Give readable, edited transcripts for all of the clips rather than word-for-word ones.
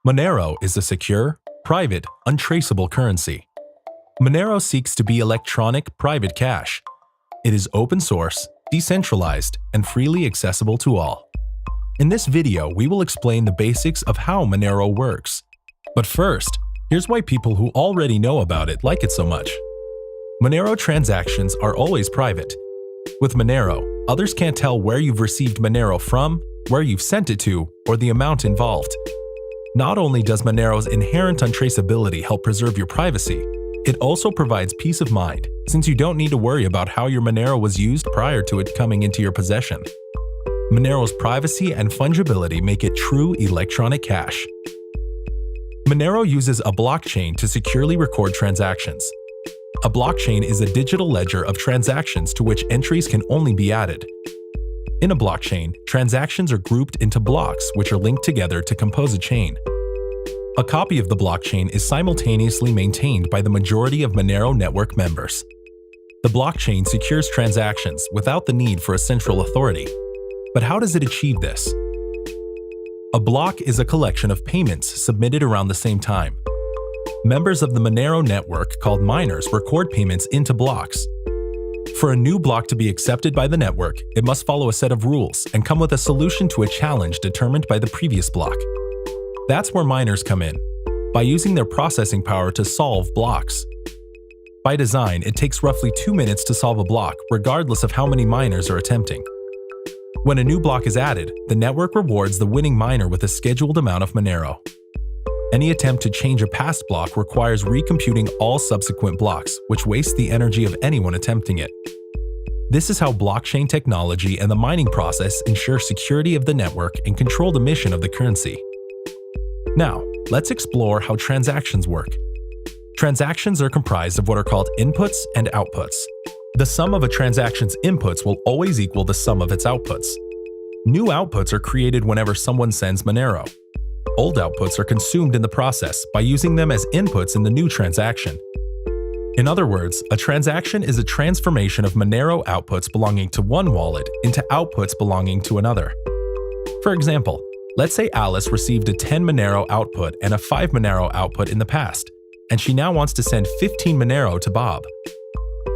Monero is a secure, private, untraceable currency. Monero seeks to be electronic private cash. It is open source, decentralized, and freely accessible to all. In this video, we will explain the basics of how Monero works. But first, here's why people who already know about it like it so much. Monero transactions are always private. With Monero, others can't tell where you've received Monero from, where you've sent it to, or the amount involved. Not only does Monero's inherent untraceability help preserve your privacy, it also provides peace of mind, since you don't need to worry about how your Monero was used prior to it coming into your possession. Monero's privacy and fungibility make it true electronic cash. Monero uses a blockchain to securely record transactions. A blockchain is a digital ledger of transactions to which entries can only be added. In a blockchain, transactions are grouped into blocks which are linked together to compose a chain. A copy of the blockchain is simultaneously maintained by the majority of Monero network members. The blockchain secures transactions without the need for a central authority. But how does it achieve this? A block is a collection of payments submitted around the same time. Members of the Monero network, called miners, record payments into blocks. For a new block to be accepted by the network, it must follow a set of rules and come with a solution to a challenge determined by the previous block. That's where miners come in, by using their processing power to solve blocks. By design, it takes roughly 2 minutes to solve a block, regardless of how many miners are attempting. When a new block is added, the network rewards the winning miner with a scheduled amount of Monero. Any attempt to change a past block requires recomputing all subsequent blocks, which wastes the energy of anyone attempting it. This is how blockchain technology and the mining process ensure security of the network and control the mission of the currency. Now, let's explore how transactions work. Transactions are comprised of what are called inputs and outputs. The sum of a transaction's inputs will always equal the sum of its outputs. New outputs are created whenever someone sends Monero. Old outputs are consumed in the process by using them as inputs in the new transaction. In other words, a transaction is a transformation of Monero outputs belonging to one wallet into outputs belonging to another. For example, let's say Alice received a 10 Monero output and a 5 Monero output in the past, and she now wants to send 15 Monero to Bob.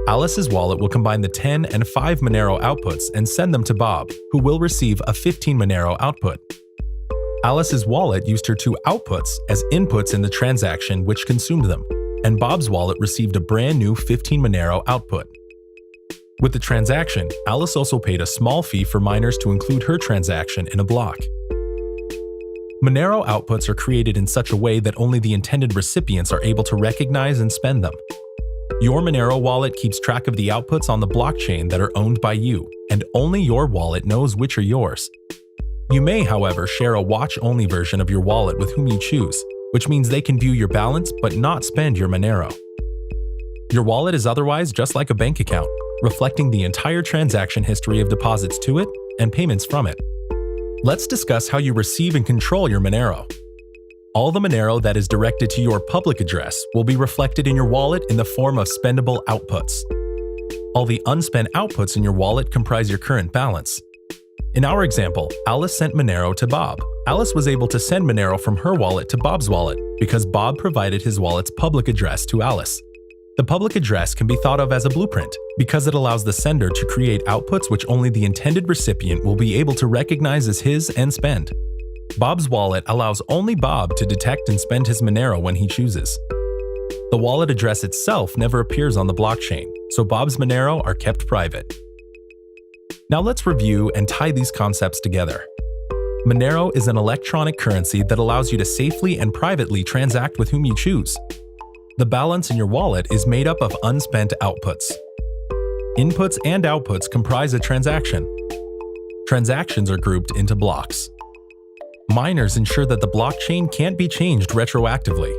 Alice's wallet will combine the 10 and 5 Monero outputs and send them to Bob, who will receive a 15 Monero output. Alice's wallet used her 2 outputs as inputs in the transaction which consumed them, and Bob's wallet received a brand new 15 Monero output. With the transaction, Alice also paid a small fee for miners to include her transaction in a block. Monero outputs are created in such a way that only the intended recipients are able to recognize and spend them. Your Monero wallet keeps track of the outputs on the blockchain that are owned by you, and only your wallet knows which are yours. You may, however, share a watch-only version of your wallet with whom you choose, which means they can view your balance but not spend your Monero. Your wallet is otherwise just like a bank account, reflecting the entire transaction history of deposits to it and payments from it. Let's discuss how you receive and control your Monero. All the Monero that is directed to your public address will be reflected in your wallet in the form of spendable outputs. All the unspent outputs in your wallet comprise your current balance. In our example, Alice sent Monero to Bob. Alice was able to send Monero from her wallet to Bob's wallet because Bob provided his wallet's public address to Alice. The public address can be thought of as a blueprint because it allows the sender to create outputs which only the intended recipient will be able to recognize as his and spend. Bob's wallet allows only Bob to detect and spend his Monero when he chooses. The wallet address itself never appears on the blockchain, so Bob's Monero are kept private. Now let's review and tie these concepts together. Monero is an electronic currency that allows you to safely and privately transact with whom you choose. The balance in your wallet is made up of unspent outputs. Inputs and outputs comprise a transaction. Transactions are grouped into blocks. Miners ensure that the blockchain can't be changed retroactively.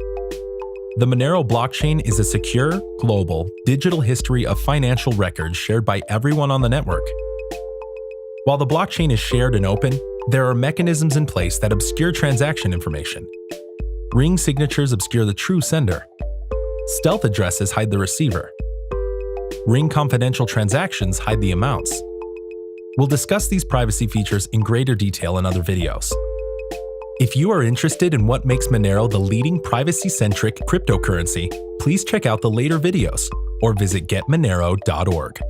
The Monero blockchain is a secure, global, digital history of financial records shared by everyone on the network. While the blockchain is shared and open, there are mechanisms in place that obscure transaction information. Ring signatures obscure the true sender. Stealth addresses hide the receiver. Ring confidential transactions hide the amounts. We'll discuss these privacy features in greater detail in other videos. If you are interested in what makes Monero the leading privacy-centric cryptocurrency, please check out the later videos or visit getmonero.org.